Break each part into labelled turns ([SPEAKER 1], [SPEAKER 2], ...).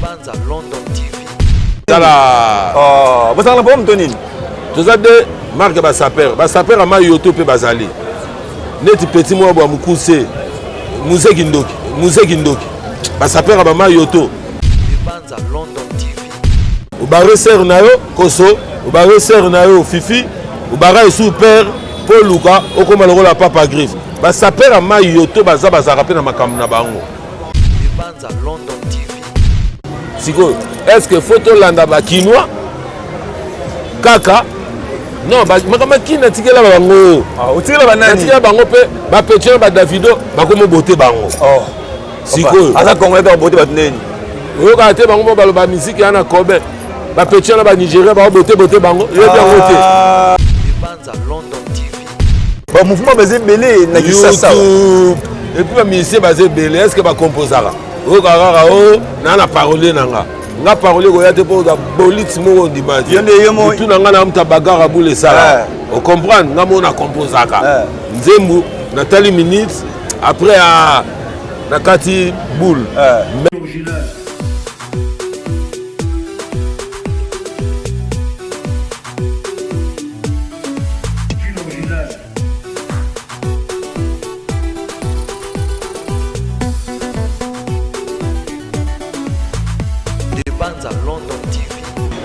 [SPEAKER 1] Banza London TV.
[SPEAKER 2] Vous avez un problème, Tony?
[SPEAKER 3] Tous les deux marques Basaper à Mayoto et Bazali. Net petit moi bois Mukuse, Musée Gindoki. Basaper à Mayoto.
[SPEAKER 1] Banza London TV.
[SPEAKER 3] Ubare Ser Nayo, Koso, Ubare Ser Nayo, Fifi, Ubara Super, Paul Luka, Okomalo la Papa Griffe. Basaper à Mayoto, Bazarape na Makamna Bango.
[SPEAKER 1] Banza London TV.
[SPEAKER 3] Siko, est-ce que photo landa bakinois kaka non makama kina tikela bango
[SPEAKER 2] utikela banani
[SPEAKER 3] tikela bango pe ba petio ba Davido bakomo bote bango siko
[SPEAKER 2] asa congolais ba bote batneni
[SPEAKER 3] oyo ka te bango ba ba musique yana kobe ba petio ba Nigeria ba bote bango yo bien bote
[SPEAKER 1] Banza London TV.
[SPEAKER 2] ba mouvement bazé belé na kisasa
[SPEAKER 3] et puis ba musicien bazé belé est-ce que ba composera o kaka o na parole nanga nga parole ko yate po da bolits mo ndimati tout nanga na mta bagara boule sala o comprendre nga mo na composaka nzembu Nathalie minutes après à nakati boule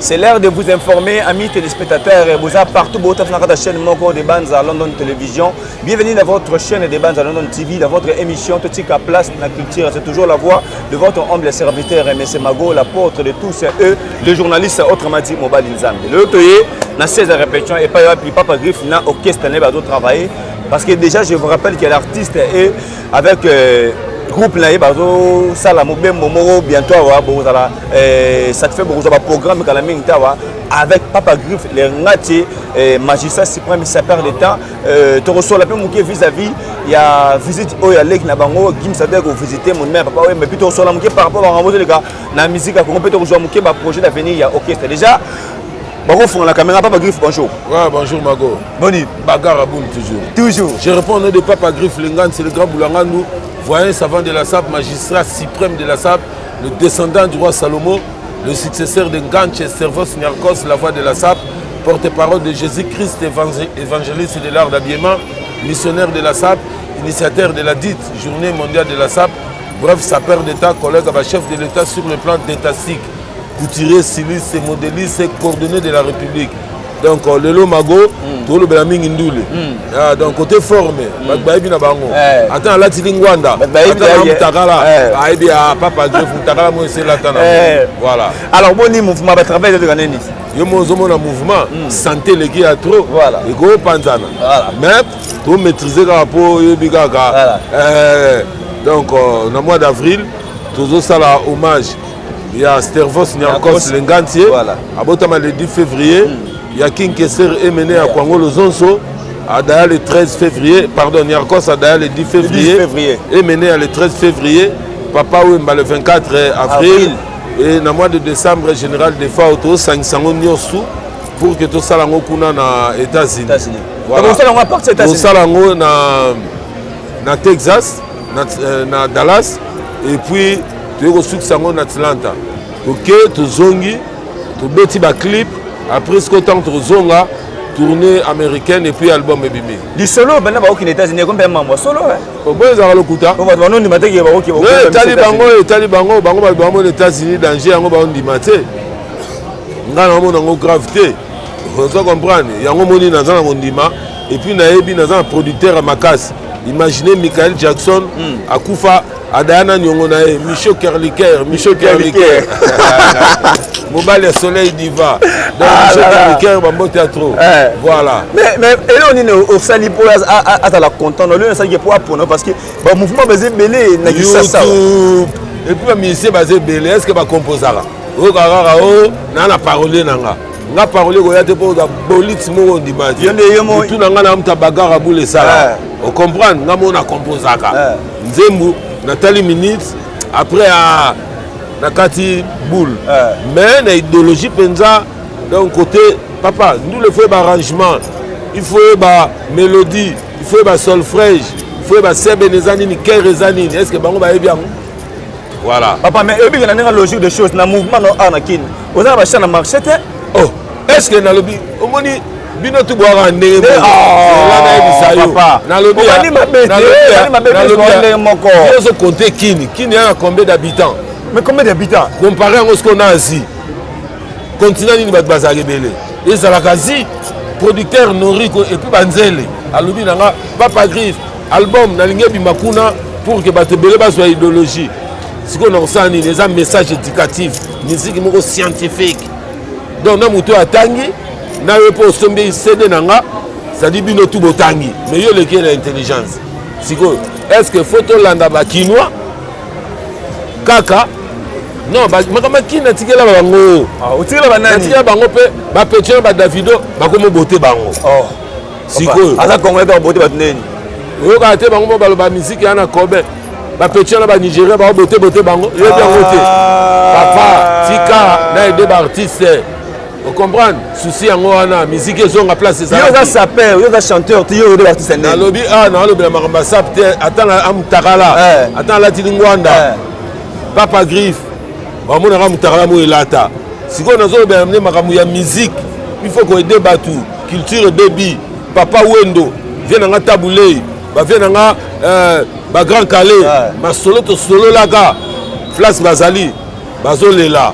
[SPEAKER 2] C'est l'heure de vous informer, amis téléspectateurs. Vous êtes partout, vous êtes dans la chaîne Moko de Banza London Télévision. Bienvenue dans votre chaîne de Banza London TV, dans votre émission Totika Place la culture. C'est toujours la voix de votre humble serviteur, M. Mago, l'apôtre de tous eux, le journaliste autrement dit Mobile Nzambe. Le toye, dans 16 répétitions, et pas Papa Griffe, n'a orchestre n'est pas travailler. Parce que déjà, je vous rappelle que l'artiste est avec. Groupe là bazo sala mobembo moko bientôt ça te fait beaucoup de programme avec Papa Griffe les ngati magistrat suprême ça perd de temps tu reçois la peine vis-à-vis il y a visite au ya lek na bango Gim Sadek au visiter mon mère papa mais plutôt reçois la par rapport à les gars na musique à peut rejoindre mon projet d'avenir il y a orchestre déjà Mago font la caméra Papa Griffe bonjour.
[SPEAKER 3] Ouais bonjour Mago.
[SPEAKER 2] Boni
[SPEAKER 3] bagarre boule toujours. Je réponds au nom de Papa Griffe Lengan c'est le grand Boulangandou. Voyant savant de la SAP, magistrat suprême de la SAP, le descendant du roi Salomon, le successeur de Ganche Servos Niarkos, la voix de la SAP, porte-parole de Jésus-Christ, évangéliste de l'art d'habillement, missionnaire de la SAP, initiateur de la dite journée mondiale de la SAP, bref, sapeur d'État, collègue à chef de l'État sur le plan d'étatique, couturier, styliste, modéliste et coordonné de la République. Donc, le Lomago, tout le Belaming Indoule. Donc, côté formé, Baïbi Nabango. Attends, là, tu Lingwanda. Attends, Takala. Aïbi à Papa Griffe, Takala, moi, c'est là. Voilà.
[SPEAKER 2] Alors, bon, le mouvement va travailler de l'année.
[SPEAKER 3] Yo mon mouvement, santé les gars trop.
[SPEAKER 2] Voilà.
[SPEAKER 3] Et go panzana. Mais, pour maîtriser le rapport, Bigaga. Donc, dans le mois d'avril, tout ça, là, hommage. Il y a Stervos Niarkos Lengantier. Voilà. À Botama le 10 février. Il y a King Kesser mené à Kwango le Zonso, à Daya le 13 février, pardon, Niarkos à Daya le 10 février, et mené à le 13 février, Papa Wemba le 24 avril, et dans le mois de décembre, général de Fauto, 500 Nyosu, pour que tout ça soit dans les États-Unis.
[SPEAKER 2] Voilà. Tout
[SPEAKER 3] ça dans Texas, dans Dallas, et puis tu es reçu dans Atlanta. Ok, tu zongi, tu bêtis ba clip. Après ce que tu as zonga, tournée américaine et puis album et bimi.
[SPEAKER 2] Du solo, ben là, aux États-Unis, combien de membres solo?
[SPEAKER 3] Au bon, ils ont le coup.
[SPEAKER 2] On va demander au matin qu'il y a
[SPEAKER 3] les Talibango, Bango, les États-Unis, danger, on va dire maté. On a une gravité. Vous comprenez? Il y a un moment dans un mondima et puis il y a un producteur à Makas. Imaginez Michael Jackson à Koufa, à Diana Nyongonae, Michel Kerliker. Mobile Soleil Diva. Donc Michel Kerliker, Bambo Théâtre. Voilà.
[SPEAKER 2] Mais là on est au Sali pour à la content, on est au pour apprendre parce que le mouvement basé belé na kisasa.
[SPEAKER 3] Et puis le musicien basé belé, est-ce que va composer là? O kaka o na na parole nanga. Nga parole ko yate po da bolits mo ndimati. Tout nanga na mta bagara boule sala. On comprend, nga mo na composaka. Nzembu Nathalie minutes après à nakati boule. Mais na idéologie penza d'un côté papa, nous le faisons arrangement. Il faut ba mélodie, il faut ba solfège, il faut ba sebe nezani ni kere zanini. Est-ce que bango ba bien? Voilà.
[SPEAKER 2] Papa, mais il y a une logique de choses, dans le mouvement de Kin. Vous avez acheté dans le marché.
[SPEAKER 3] Oh, est-ce que dans le lobby, au moins, bino tu bois un nez.
[SPEAKER 2] Papa.
[SPEAKER 3] Dans le lobby, il faut compter Kin a combien d'habitants?
[SPEAKER 2] Mais combien d'habitants?
[SPEAKER 3] Comparé à ce qu'on a ici, continent ni bat bazar belé. Et ça la quasi producteur Noriko et puis Banzele. À lobby nanga Papa Griffe album na lingue bimakuna pour que bato belé ba soit idéologie. Ce qu'on a ça ni les messages éducatifs, musique moko scientifique. Donc na muto atangi na yepo sombe CD nanga ça dit bino tout botangi mais yo lequel l'intelligence. Siko est-ce que photo landa ba kinois kaka non makama kina tikela bango
[SPEAKER 2] o tikela banani
[SPEAKER 3] tikela bango pe ba petio ba Davido ba komo boté bango siko
[SPEAKER 2] asa congolais ba boté ba neni
[SPEAKER 3] o ka te bango ba ba musique yana kobe ba petio ba Nigeria ba boté bango yo bien voté papa tika na aider ba artiste vous comprenez souci yango wana musique ezonga place ça
[SPEAKER 2] yo za sapeur yo za chanteur tu yo de artiste
[SPEAKER 3] na lobby na lobby na makamba sapte atanga amtakala atanga la tilingwanda Papa Griffe bamona ka mutakala mo elata siko nazo be amener makamu ya musique il faut ko aider batu culture baby Papa Wendo vient nga tabulé ba vient nga ba grand calais ma solo to solo laka place bazali bazolela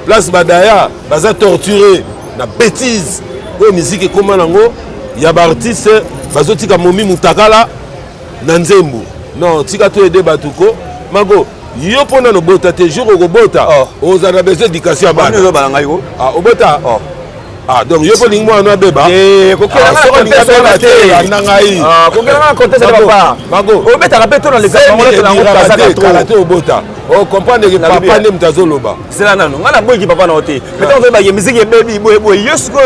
[SPEAKER 3] place badaya baza torturé na bêtise o musique comme nango ya ba artiste bazotika momi mutakala na nzembo non tika to aider batuko mago yo pona no bota te jour au bota ozana besoin d'éducation ba
[SPEAKER 2] no ba ngai ko
[SPEAKER 3] au bota donc yo po lingmo no beba
[SPEAKER 2] ko kela na te
[SPEAKER 3] na ngai
[SPEAKER 2] ko kela na côté ça papa
[SPEAKER 3] mago
[SPEAKER 2] o beta ka peto na les congolais na ngota ça
[SPEAKER 3] kala te au bota o comprendre que papa ne mtazoloba
[SPEAKER 2] c'est là nanu ngana boy ki papa na ote peut-être on va y musique baby boy yesko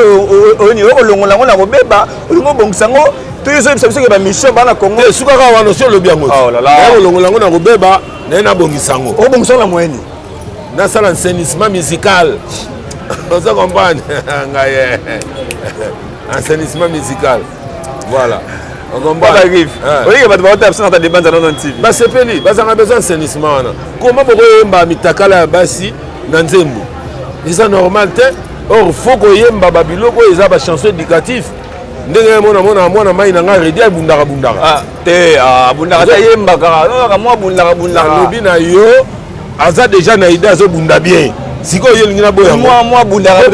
[SPEAKER 2] o ni o longola ngona ko beba ngo bongsango to yeso biso ke ba mission bana Congo
[SPEAKER 3] te suka ka wana so lobi yango
[SPEAKER 2] oh la la
[SPEAKER 3] o longola ngona ko beba na bongisango
[SPEAKER 2] o bongisango la moyenne
[SPEAKER 3] na sala enseignement musical on se comprend ngaye enseignement musical voilà on comprend
[SPEAKER 2] Papa Griffe oui ba ba tape sur ta débat dans notre TV
[SPEAKER 3] ba sepeli ba zanga besoin enseignement wana comment boko yemba mitakala ya basi na nzembo c'est normal te or faut ko yemba ba biloko eza ba chanson éducatif ndenge mona mai na nga redi abundaka
[SPEAKER 2] te abundaka ta yemba kaka mwa bundaka
[SPEAKER 3] lobi na yo aza déjà na idée azobunda bien sikoyo yo lingi na boya
[SPEAKER 2] mwa bundaka yo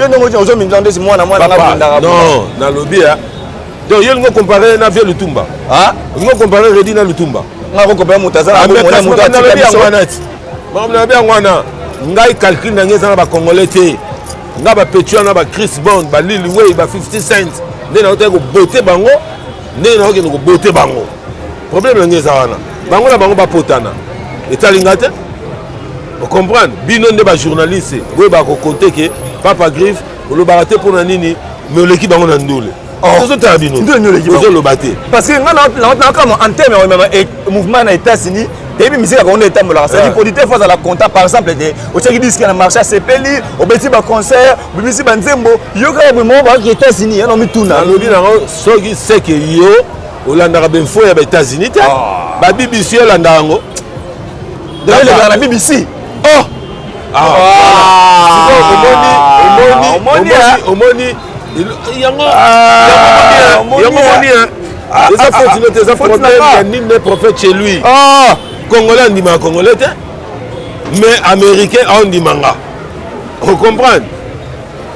[SPEAKER 2] ndenge ozomimisa nde si mwana bundaka
[SPEAKER 3] non na lobi donc yo lingo comparer na vie Lutumba lingo comparer redi na Lutumba
[SPEAKER 2] nga ko comparer mutu aza na mutu
[SPEAKER 3] na bien wana ngai calcul na ngeza na ba congolais te nga ba Petua na ba Chris Bond ba Lil Wayne ba 50 Cent nde na otako boté bango nde na okeno ko boté bango problème ngeza wana bango na bango ba potana etalinga te vous comprenez bino nde ba journaliste boye ba ko compter que Papa Griffe olobaka te pona nini mais oleki bango na ndole tozotala bino ozoloba te
[SPEAKER 2] parce que nga na kama en terme ya mouvement na États-Unis et puis musique on est tambola ça dit producteur face à la compta par exemple au cheki disque na marché sepeli au beti ba concert bimisi ba nzembo yo ka vraiment ba ki États-Unis non mituna
[SPEAKER 3] lobi na soki seke yo olanda ka benfo ya ba États-Unis te ba BBC olanda yango
[SPEAKER 2] de la BBC
[SPEAKER 3] omoni yango eza faute note eza problème ya nini ne prophète chez lui congolais andima congolais te mais américain aondimanga vous comprenez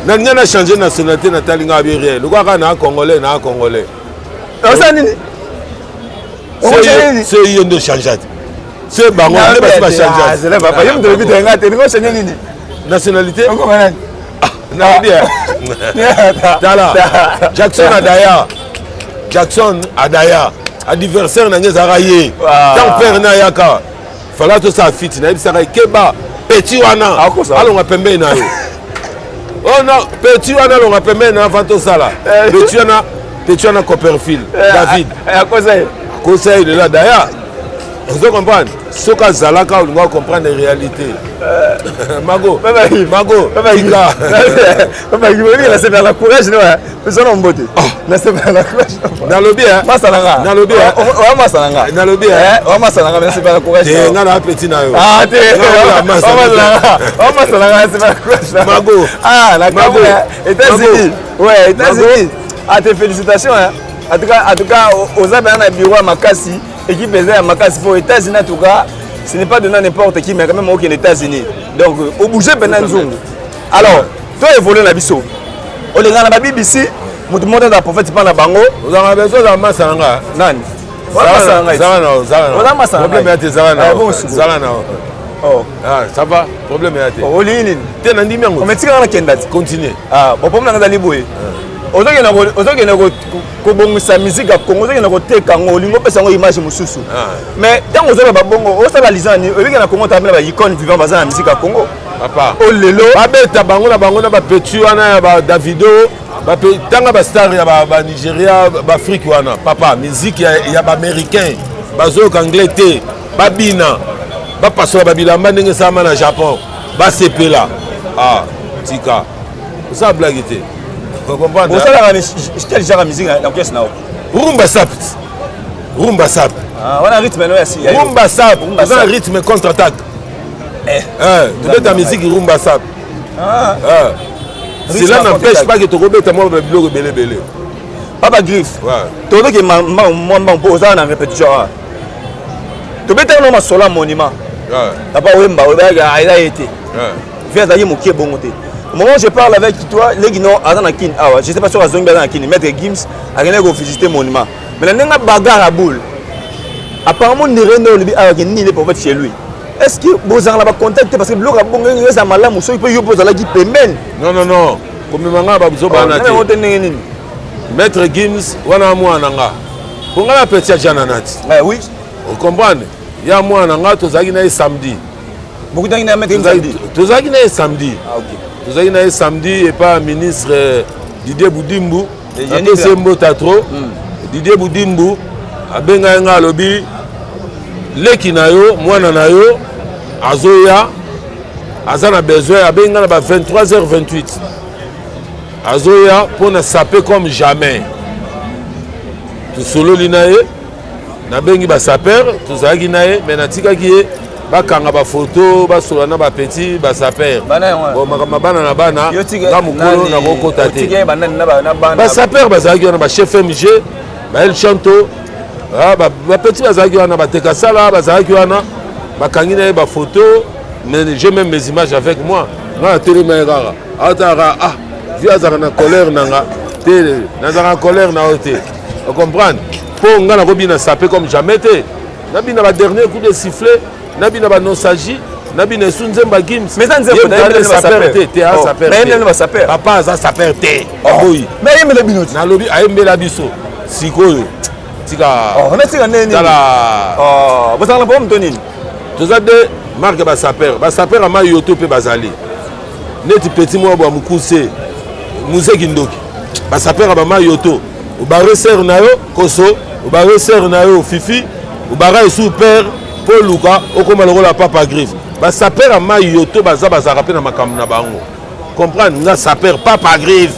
[SPEAKER 3] nalingi na changer nationalité natalinga abi réel lokwaka na congolais
[SPEAKER 2] oza nini
[SPEAKER 3] c'est yo nde changeate c'est bango nde basi bachangeate nationalité tala Jackson Adaya adversaire na ngezaka ye tant père na yaka fala to sa fit na bisaka keba petit wana alonga pembeni na yo oh non petit wana alonga pembeni na vanto sala petit wana Copperfield David
[SPEAKER 2] conseil
[SPEAKER 3] de la Daya Vous comprenez? Ce que Zalaka, on doit comprendre les réalités. Mago, Mago, Tika.
[SPEAKER 2] Papa, il veut laisser faire la courage, non? Personne n'a beauté. Laissez faire la courage.
[SPEAKER 3] Dans le bien.
[SPEAKER 2] Masalanga.
[SPEAKER 3] Dans le bien.
[SPEAKER 2] Oh, Masalanga.
[SPEAKER 3] Dans le bien.
[SPEAKER 2] Oh, Masalanga, laissez faire la courage.
[SPEAKER 3] T'es un appétit na yo.
[SPEAKER 2] Ah, t'es. Oh, Masalanga. Oh, Masalanga, laissez faire la courage.
[SPEAKER 3] Mago.
[SPEAKER 2] Ah, la Mago. États-Unis. Ouais, États-Unis. Ah, tes félicitations, hein. En tout cas, aux amis, on a un bureau à Makassi. Équipe pesée à Makassi pour les États-Unis, en tout cas, ce n'est pas donné à n'importe qui, mais quand même aux États-Unis. Donc, au bouger, pendant Zoom. Alors, toi, évolué dans la biseau. On est dans la BBC, tout le monde est dans la prophète, pas dans la bango.
[SPEAKER 3] Vous avez besoin d'un Masalanga.
[SPEAKER 2] Non. Oh.
[SPEAKER 3] Ah, ça va, problème est à
[SPEAKER 2] Oh, Lini.
[SPEAKER 3] T'es un numéro.
[SPEAKER 2] On met ça dans la Kendati.
[SPEAKER 3] Continue.
[SPEAKER 2] Ah, bon, pour moi, on a liboué. Sa musique à Congo, on a une image mususu. Mais tant que vous bongo, on a lisani, on a comment t'amener la icône vivant basée la musique à Congo.
[SPEAKER 3] Papa.
[SPEAKER 2] Oh lelo.
[SPEAKER 3] Babeta bango na petit wana ba Davido, ba tanga ba star ya ba Nigeria, ba Afrique wana. Papa, musique ya ba américain, ba zo anglais te, ba bina, ba paso ba bilamba ndenge sama na Japon, ba sepela. Ah, tika. Ça blague te. Vous comprenez?
[SPEAKER 2] Quel genre de musique dans pièce là?
[SPEAKER 3] Rumba sap. Rumba sap.
[SPEAKER 2] Ah, on a un rythme là aussi.
[SPEAKER 3] Rumba sap. On a un rythme contre-attaque. Tu mets ta musique rumba sap.
[SPEAKER 2] Ah.
[SPEAKER 3] Cela n'empêche pas que tu remettes à moi le blog belé.
[SPEAKER 2] Papa Griff.
[SPEAKER 3] Ouais.
[SPEAKER 2] Tu vois que moi pose en répétition. Tu mets un solo monument.
[SPEAKER 3] Ouais.
[SPEAKER 2] Papa Wemba, il a été. Viens d'ailleurs mon qui est bon côté. Au moment où je parle avec toi, les gens sont kin. Je ne sais pas si on a kin. Maître Gims a gagné pour visiter le monument. Mais il y a une bagarre à boule. Apparemment, il n'y a rien de pour chez lui. Est-ce que vous avez contacté parce que le gars a malade, il peut y poser la guide payment.
[SPEAKER 3] Non. Comme manga babuzo banate. Maître Gims, wana moi nanga. Pour la petite jananati.
[SPEAKER 2] Oui.
[SPEAKER 3] Vous comprenez? Il y a moi nanga to zagina samedi.
[SPEAKER 2] Beaucoup de gens mettent samedi.
[SPEAKER 3] To zagina samedi.
[SPEAKER 2] Ah OK.
[SPEAKER 3] Nous avons eu samedi et pas ministre Didier Boudimbu. Didier Boudimbu a bien un lobby. Lekinayo, moi nanayo, Azoya, Azana besoin, a bien 23h28. Azoya pour ne saper comme jamais. Tout solo linaye, na bengi ba saper, tout ça ginaye, mais na tika qui bakanga ba photo basolana ba petit ba saper bon makama na bana ga mukolo na kokota te ba saper bazaki na ba chef MG ba El Chanto ba petit bazaki na ba tekasala bazaki na bakangi na ba photo mais j'ai même mes images avec moi na télé maigara atara via na colère nanga télé na colère na hoté vous comprenez pour ngana ko bina saper comme jamais te na bina ba dernier coup de sifflet nabi na ba nostalgie nabi na sunzemba Gims
[SPEAKER 2] mais ça nzembo na
[SPEAKER 3] saper te a saper
[SPEAKER 2] mais il va saper
[SPEAKER 3] papa za saper te oui
[SPEAKER 2] mais il me le binoti
[SPEAKER 3] na lobi ayembe la biso sikoyo tika
[SPEAKER 2] on a tika neni
[SPEAKER 3] tala
[SPEAKER 2] vous allez pas me donner
[SPEAKER 3] toza de marque ba saper ama yoto pe bazali neti petit mo ba mukuse museki ndoki ba saper ba ma yoto ba reser na yo koso ba reser na yo fifi ba super Paul Luka, okoma lokola Papa Griff. Ba saper a ma yoto baza rapé na makambo na bango. Comprendre nga saper Papa Griff.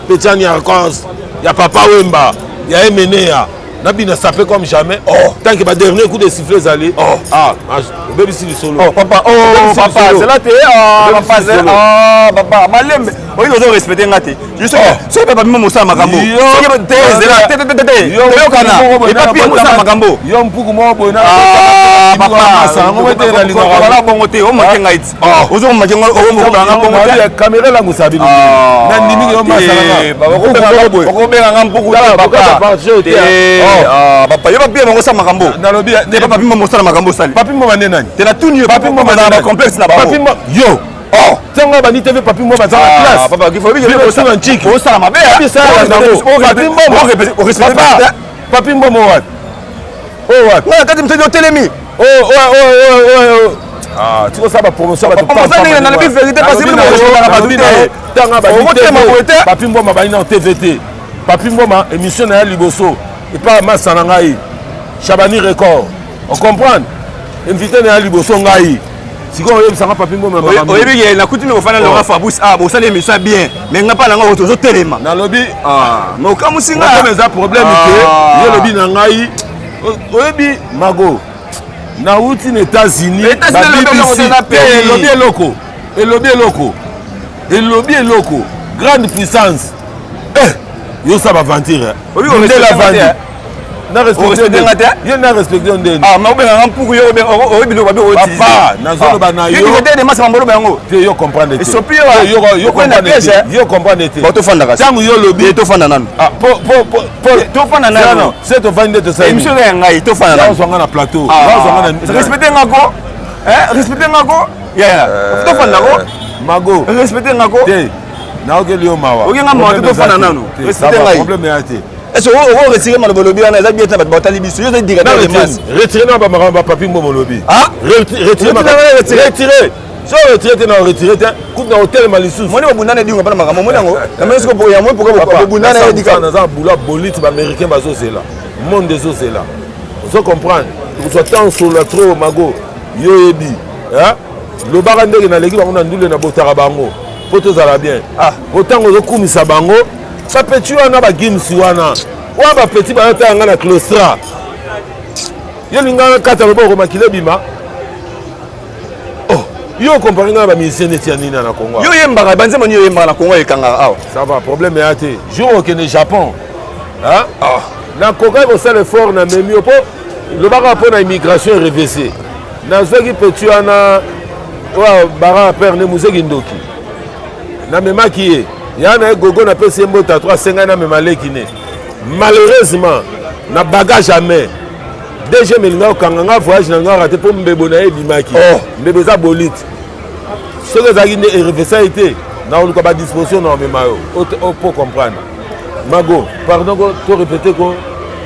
[SPEAKER 3] Petani Arcos, ya Papa Wemba, ya Emenea. Nabi na saper comme jamais. Tant que ba dernier coup de sifflet zali. Baby si solo.
[SPEAKER 2] Papa, c'est là papa, malembe. Oui, vous devez respecter ngati. Je sais que papa mimo musa makambo. C'est là. Yo kana. Et papi musa makambo.
[SPEAKER 3] Yo mpuku mo boy na.
[SPEAKER 2] Papa, ça on était dans les voilà bon côté, on m'a ngait. Ozo m'a ngait o mo banga bon côté.
[SPEAKER 3] La caméra la musabi. Na ndimi yo masala.
[SPEAKER 2] Baba ko benga ngam mpuku papa. Papa, yo papi mo musa makambo.
[SPEAKER 3] Na lobi
[SPEAKER 2] ne papa mimo musa makambo sali.
[SPEAKER 3] Papi mo bane nani?
[SPEAKER 2] Te la tuni papi mo na complexe na ba.
[SPEAKER 3] Papi mo yo. Tanga bani TV papi mo baza na place.
[SPEAKER 2] Papa, il faut bien
[SPEAKER 3] que ça en chic.
[SPEAKER 2] Oh ça ma belle.
[SPEAKER 3] Papi ça na mo. Papi mo respect. Papi mo what? Oh what?
[SPEAKER 2] Na kati mtendo telemi.
[SPEAKER 3] Oh. Tu vois ça va promotion ba to.
[SPEAKER 2] On va dire na la vérité parce que mo
[SPEAKER 3] tanga bani papi mo ma bani na TVT. Papi mo ma émission na liboso. Et pas ma sanangai. Chabani record. On comprend. Invité na liboso ngai. Siko oyebisanga papi ngoma makambo.
[SPEAKER 2] Oyebi na kutimi ofana Laurent Fabrice bosala émission bien mais nga pa na nga otozo telema.
[SPEAKER 3] Na lobi
[SPEAKER 2] mais okamusinga
[SPEAKER 3] comme ça problème que yo lobi na ngai oyebi mago. Na uti aux États-Unis, et lobby est loco, grande puissance. Yo ça va mentir.
[SPEAKER 2] Oui, on est
[SPEAKER 3] na respecté yo na respecté ndeni.
[SPEAKER 2] Ma obenga mpuku yo bilo ba bo
[SPEAKER 3] ti. Papa, na zolo ba na yo.
[SPEAKER 2] Yo te de masa mbolo ba ngo.
[SPEAKER 3] Te yo comprendre te.
[SPEAKER 2] Yo comprendre.
[SPEAKER 3] Yo comprendre te.
[SPEAKER 2] Ba to fanda ka.
[SPEAKER 3] Tangu yo lobby
[SPEAKER 2] to fanda nanu. To fanda nanu.
[SPEAKER 3] C'est to fanda te ça.
[SPEAKER 2] Émission ya ngai to fanda nanu.
[SPEAKER 3] Zo na plateau. Zo na
[SPEAKER 2] respecter ngako. Respecter ngako. Ya. To fanda ko.
[SPEAKER 3] Mago.
[SPEAKER 2] Respecter ngako.
[SPEAKER 3] Te. Na okeli yo mawa.
[SPEAKER 2] Oki nga mawa to fanda nanu. Respecter ngai.
[SPEAKER 3] Problème ya te.
[SPEAKER 2] Est-ce que vous retirez mon lobby on a bien tabac batali biso yo de dire
[SPEAKER 3] retirez na ba maramba papi mon lobby retirez so retirez na retirez coup na hôtel malisus
[SPEAKER 2] moni obundana dingo bana makambo moni ngo na mesko pour ya moi pourquoi obundana ya dika
[SPEAKER 3] na za bula bolite ba américain bazo c'est là monde des os c'est là vous comprenez vous soit tant sur la trop mago yo ebi hein le barandé na leki bango na ndule na botara bango poto za la bien autant ngo kumisa bango ça peut tuer na ba games wana wa ba petit ba tanga na claustra yo linga kata lobo ko makile bima oh yo comparer na ba musicien etiani na Congo
[SPEAKER 2] yo yemba banze moni yo yemba na Congo ekanga awa
[SPEAKER 3] ça va problème ya te jour au Kenya Japon hein na Congo ko sala fort na memi opo le bara po na immigration reversée na zoki petit wana wa bara père ne museki ndoki na mema ki yana gogo na pesi mbota 350 na memaleki ne malheureusement na bagage jamais déjà melinga kanganga voyage na ngara te pour mbebo na ebimaki mbebo za bolite ce que ça ne reversa été na on ko ba disposition na memayo pour comprendre mago pardon to répéter ko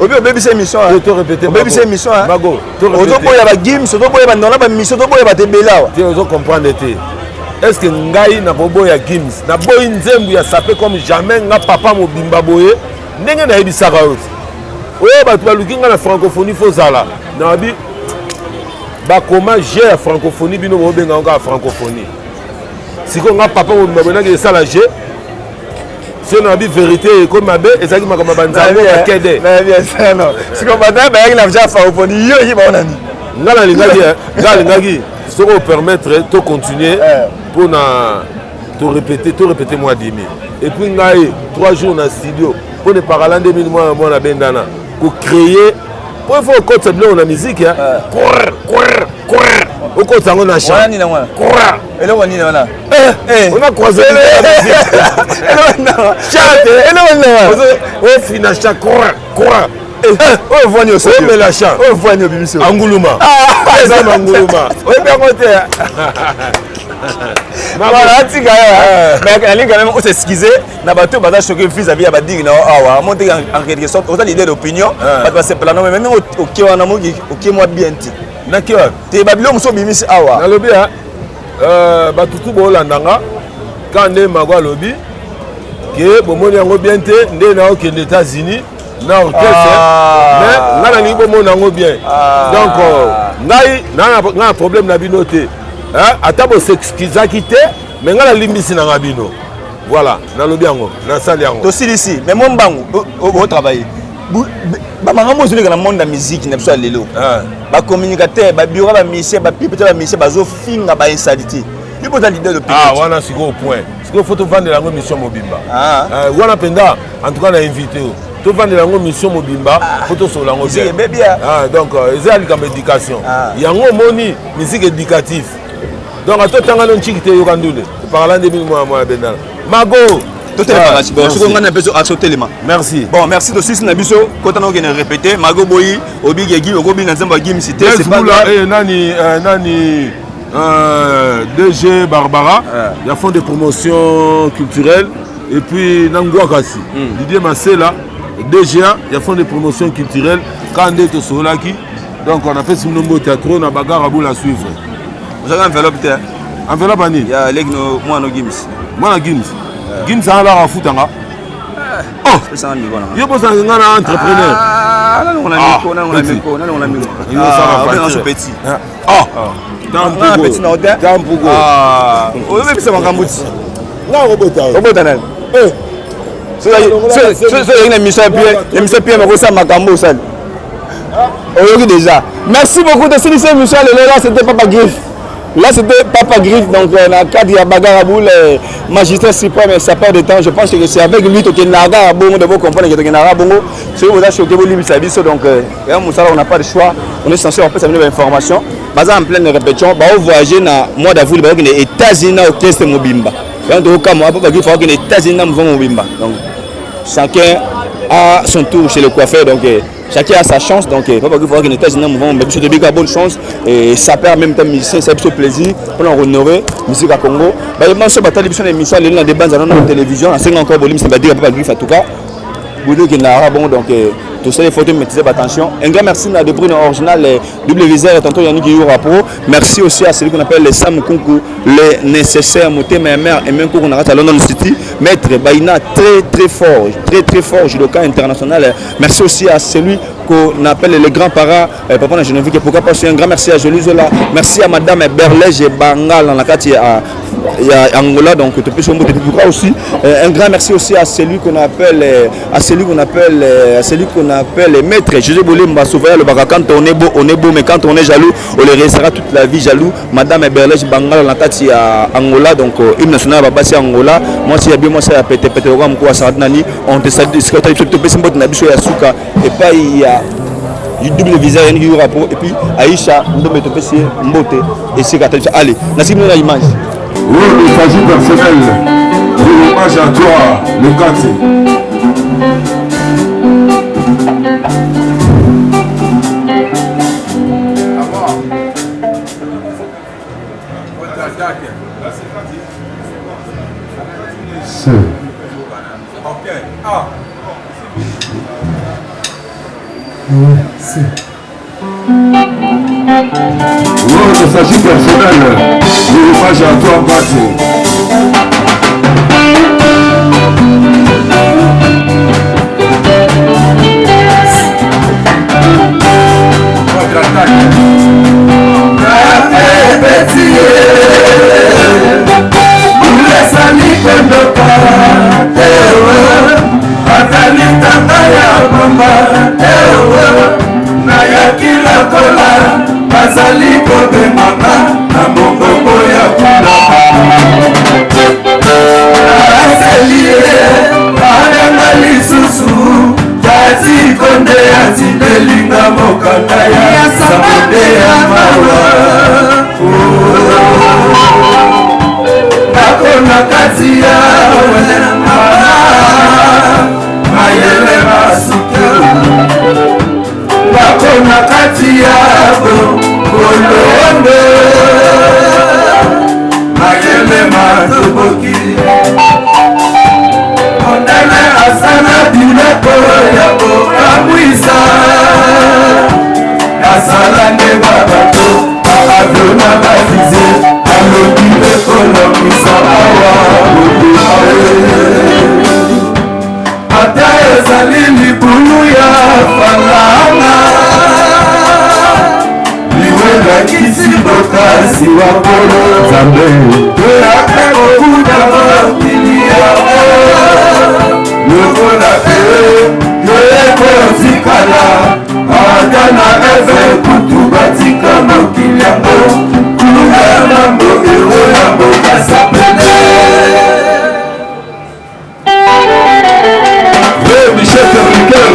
[SPEAKER 2] obi c'est émission
[SPEAKER 3] to répéter
[SPEAKER 2] obi c'est émission
[SPEAKER 3] mago
[SPEAKER 2] to répéter ozo boya ba games ozo boya ba ndona ba mission to boya ba tebela
[SPEAKER 3] tu ozo comprendre te. Est-ce que ngai na bobo ya Gims na boy nzembu ya sapé comme jamais nga papa mobimba boye ndenge na ebisaka oti oyo bato balukinga na francophonie fozala na bi ba comment j'ai la francophonie bino bobenga nga francophonie siko nga papa mobimba boye na sala j'ai c'est na bi vérité comme mabe ezaki makama banzango ya kede
[SPEAKER 2] mais bien ça non siko bana ba na ja francophonie yo yi ba onani
[SPEAKER 3] nga lingaki soko permettre de continuer pour te répéter moi demi et puis ngai 3 jours dans studio pour ne pas parler 2000 mois na bendana pour créer pour faire code ça bien la musique courir au code ça on a chanté courir
[SPEAKER 2] et là on y là
[SPEAKER 3] on a croisé la musique chante et là on finit chaque courir
[SPEAKER 2] oh voyez aussi
[SPEAKER 3] mais la chant
[SPEAKER 2] oh voyez bibiso
[SPEAKER 3] anguluma ça anguluma on est bien côté
[SPEAKER 2] voilà tika mais ali quand même on s'excuser na bato baza choqué vis-à-vis ya badig na awa monter en quelque sorte on a l'idée d'opinion parce que plan mais même OK wana moki OK moi bien ti
[SPEAKER 3] na kiwa
[SPEAKER 2] te babilo muso bimisi awa
[SPEAKER 3] na lobi batutu bolandanga quand nde magwa lobi que bomoni yango bien te nde na OK les États-Unis na orchestre mais nga na lingi bomona yango bien donc ngai na problème na bino te ata bo s'excusaki te mais nga na limbisi na nga bino voilà na lobi yango na sali yango
[SPEAKER 2] to silisi mais mon bango au travail ba makambo zoleka na monde ya musique na biso ya lelo ba communicateur ba bureau ba musicien ba pipe ba musicien bazo finga ba insanité il faut l'idée de
[SPEAKER 3] ah wana siko au point siko faut vendre la mission mobimba wana penda en tout cas na invité to vendre la mission mobimba faut so lango bien donc ezali comme éducation yango moni musique éducative donc à tout temps on chiki te yokandule parlant de 1000 mois bendana mago merci
[SPEAKER 2] bon merci de suite na biso kota na ngene répéter mago boyi obigegi okobi na nzamba gim cité
[SPEAKER 3] c'est pas nani DG Barbara il y a fond de promotion culturelle et puis Nangwa Kasi Didier Massela DGA il y a fond de promotion culturelle quand on est Solaki donc on a fait ce nombre théâtre na bagarre à suivre
[SPEAKER 2] vous avez enveloppe te
[SPEAKER 3] enveloppe ani
[SPEAKER 2] ya legno moi no gims
[SPEAKER 3] Gims a la rafutanga oh
[SPEAKER 2] ça micro là.
[SPEAKER 3] Yo bossa ngana entrepreneur.
[SPEAKER 2] Ah, là on a micro, là on a micro, là on a micro.
[SPEAKER 3] Il ça va
[SPEAKER 2] c'est petit.
[SPEAKER 3] Ah. Dans
[SPEAKER 2] petit nordin.
[SPEAKER 3] Dans Pougo.
[SPEAKER 2] Ah, oui mais c'est Makambuti.
[SPEAKER 3] Non robota.
[SPEAKER 2] Robota nan. C'est une émission puis mais ça Makambo ça. Oui déjà. Merci beaucoup de cette émission là c'était Papa Griffe. Là, c'était Papa Griffe, donc on a cadre Bagaraboul, magistrat suprême, ça part de temps. Je pense que c'est avec lui que Naga Bongo, de vous comprendre que Naga Bongo, c'est vous avez choqué vos limites, donc on n'a pas de choix, on est censé en fait amener l'information. Baza en pleine répétition, bah on voyager dans mois d'avril, bah on est États-Unis au test Mobimba. Et en tout cas, moi Papa Griffe, on est États-Unis au Mobimba. Donc chacun a son tour chez le coiffeur, donc. Chacun a sa chance, donc Papa Griffe qui était dans mouvement, mais je te dis que bonne chance et ça perd même temps musicien, c'est un plaisir pour honorer musique à Congo. Bah moi sur bataille émission l'émission les des bandes dans la télévision, en 5 encore volume, c'est pas dire Papa Griffe en tout cas. Boudou qui n'a bon donc tout ça les photos maîtriser attention. Un grand merci à Debrune original WZ tantôt Yannick Youra Pro. Merci aussi à celui qu'on appelle les Sam Kunku, les nécessaires moté ma mère et même qu'on arrête à London City, maître Baïna très fort judoka international. Merci aussi à celui qu'on appelle les grands-parents papa na Geneviève pourquoi pas un grand merci à Jolie Zola. Merci à madame Berlège Bangal dans la quartier à Angola donc tu peux pourquoi aussi un grand merci aussi à celui qu'on appelle maître José Bolé Mbassouvaya le baga quand on est beau mais quand on est jaloux on les restera toute la vie jaloux madame Berlège Bangal dans la quartier à Angola donc hymne national va passer à Angola moi si bien moi c'est à pété au ram quoi ça nani on te salue ce que tu peux se mettre na biso ya suka et pas il y a du double visa et puis Aïcha Ndombe Topesi Mbote et c'est allez Nassim la image.
[SPEAKER 3] Oui, il s'agit personnel. Hommage à toi, le quartier. Oui, il s'agit personnel. Hommage à toi, Bati.
[SPEAKER 4] Bazali kobe mama na mongongo ya kula Aselie Ayanga lisusu Tati konde atidelinga mokanda ya Samode ya mawa Nakona kati ya mama Mayele masuke Nakona kati ya Kolondo Mayele matoboki Ondele asana biloko ya kokamwisa Asala nde babato Aviona bazize Aloki ekolomisa awa Ata ezali libulu ya falana Kisi bokasi wakolo Zambe Teake okuda wakilia Lokola Yeko zikala Adana eve kutu batika mokiliango Kuya mambo ewe yambo kasapele Michel Terriquel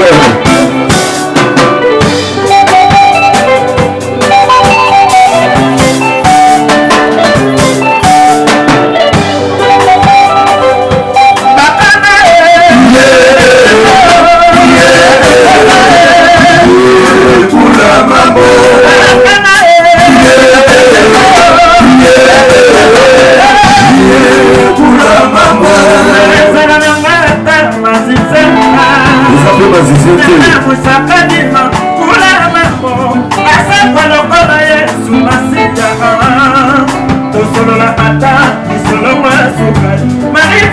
[SPEAKER 4] Marie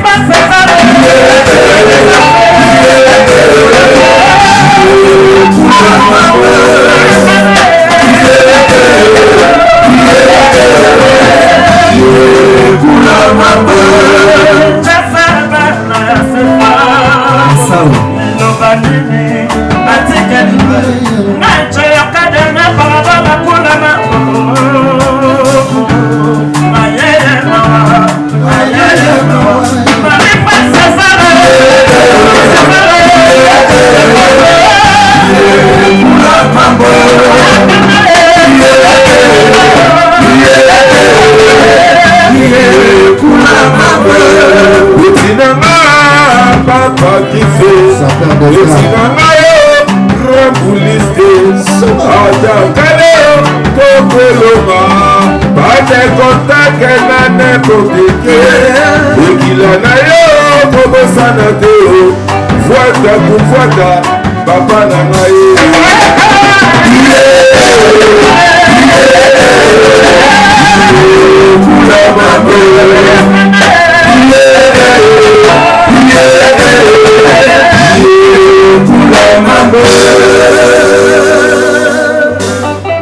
[SPEAKER 3] Papa Nanaye.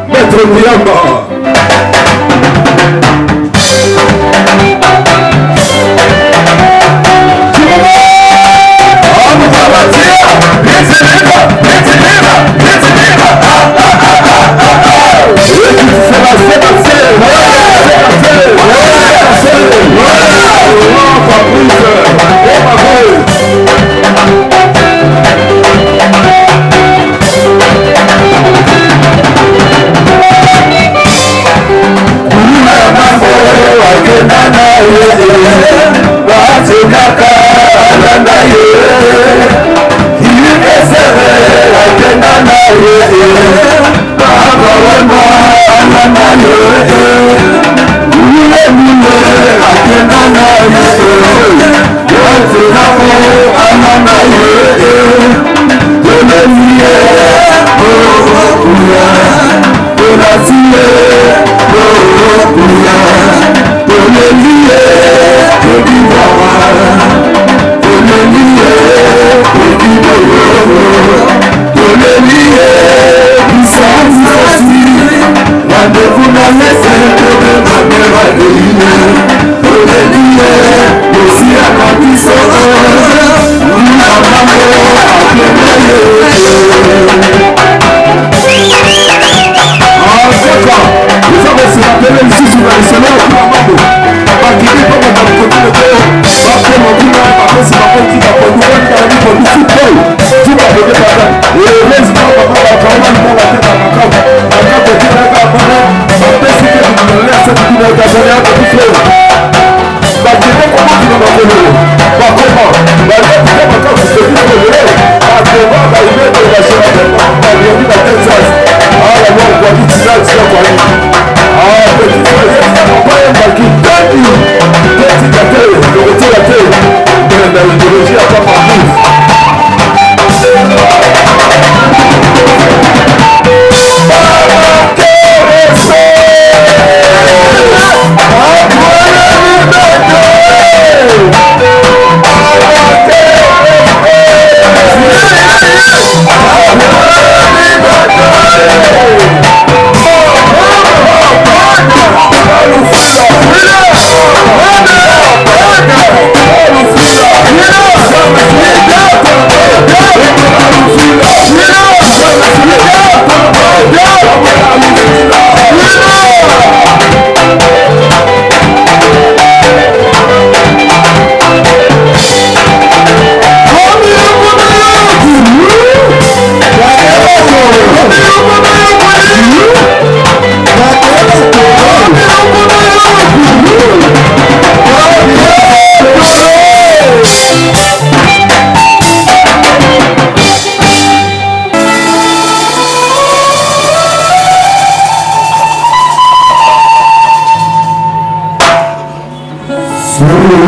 [SPEAKER 3] Maître Miyamba.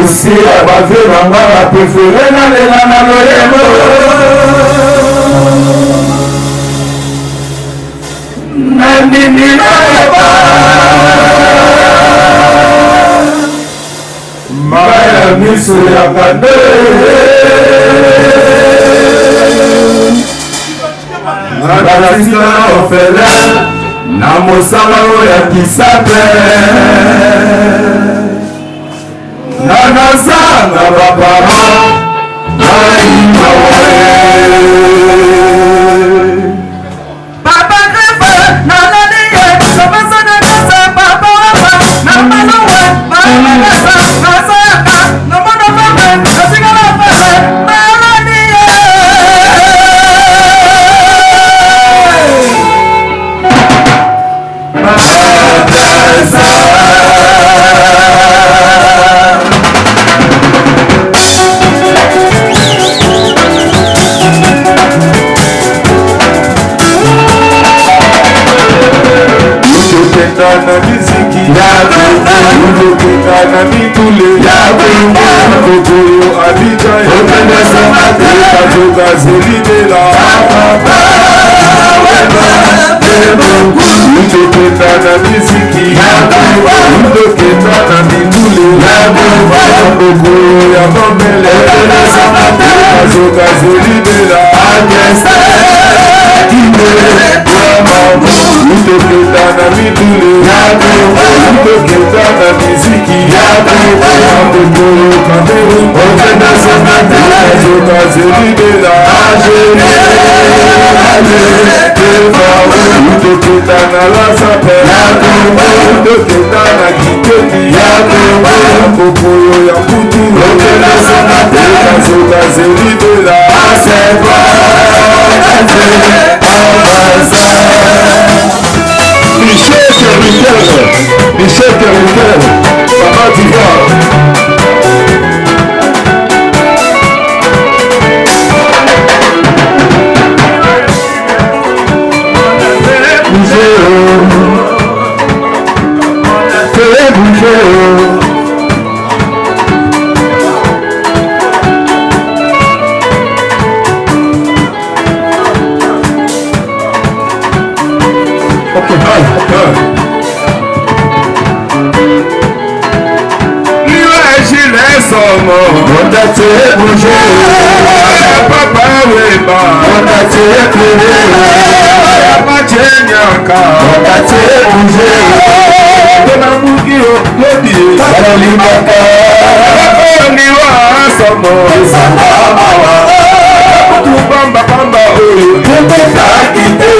[SPEAKER 4] Si la base mama préféré na lela na loyemo nandini na ba maya miso ya kande Balatika ofele na mosala oya kisape Nanazanga bapara Naima wae Papa Grife Nananiye Sabasa na kasa Papa wapa Namaluwe Mama kasa Kasa yaka Namono mame Kasinga wapele Nananiye na miziki na mitule Kokoyo abija Kajoka zelibela Utoketa na miziki Utoketa na mitule Kokoyo ya mamele Kajoka zelibela Utoketa na mitule Utoketa na miziki Kokoyo kameru Kajoka zelibela Utoketa na lasape Utoketa na kiketi Kokoyo ya kutu Kajoka zelibela Michel Carmichael, Papa d'Ivoire. Papa weba Ondate kure Apachenya Ondate bouge Dona mugio Lodi Kalimbaka Niwa Somo Samba Mawa Kutu bamba bamba Oyo Kutu Takite